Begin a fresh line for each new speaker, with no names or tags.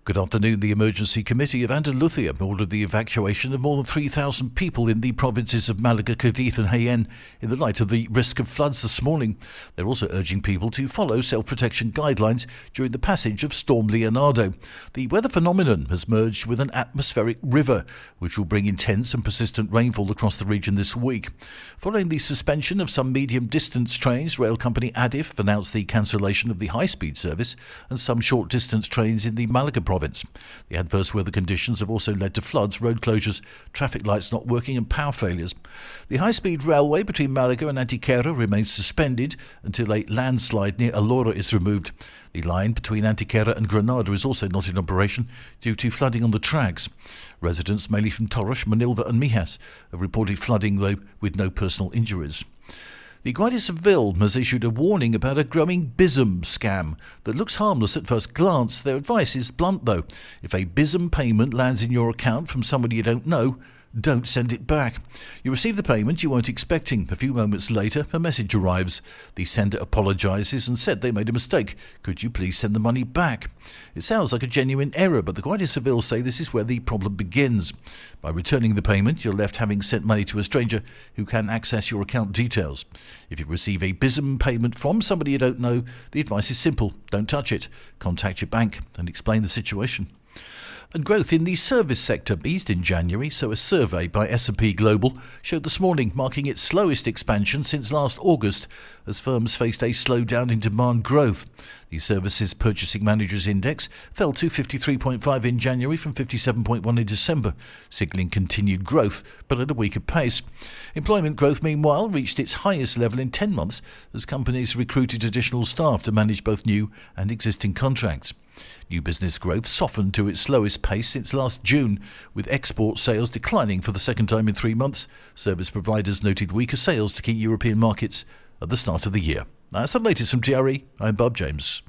Good afternoon. The Emergency Committee of Andalusia ordered the evacuation of more than 3,000 people in the provinces of Malaga, Cadiz and Jaén in the light of the risk of floods this morning. They're also urging people to follow self-protection guidelines during the passage of Storm Leonardo. The weather phenomenon has merged with an atmospheric river, which will bring intense and persistent rainfall across the region this week. Following the suspension of some medium-distance trains, rail company Adif announced the cancellation of the high-speed service and some short-distance trains in the Malaga province. The adverse weather conditions have also led to floods, road closures, traffic lights not working and power failures. The high-speed railway between Malaga and Antequera remains suspended until a landslide near Alora is removed. The line between Antequera and Granada is also not in operation due to flooding on the tracks. Residents, mainly from Torres, Manilva and Mijas, have reported flooding, though with no personal injuries. The Guardia Civil has issued a warning about a growing BISM scam that looks harmless at first glance. Their advice is blunt, though. If a BISM payment lands in your account from somebody you don't know, don't send it back. You receive the payment you weren't expecting. A few moments later, a message arrives. The sender apologises and said they made a mistake. Could you please send the money back? It sounds like a genuine error, but the Guardia Civil say this is where the problem begins. By returning the payment, you're left having sent money to a stranger who can access your account details. If you receive a BISM payment from somebody you don't know, the advice is simple. Don't touch it. Contact your bank and explain the situation. And growth in the service sector eased in January, so a survey by S&P Global showed this morning, marking its slowest expansion since last August, as firms faced a slowdown in demand growth. The Services Purchasing Managers Index fell to 53.5 in January from 57.1 in December, signalling continued growth, but at a weaker pace. Employment growth, meanwhile, reached its highest level in 10 months as companies recruited additional staff to manage both new and existing contracts. New business growth softened to its slowest pace since last June, with export sales declining for the second time in 3 months. Service providers noted weaker sales to key European markets at the start of the year. That's the latest from TRE. I'm Bob James.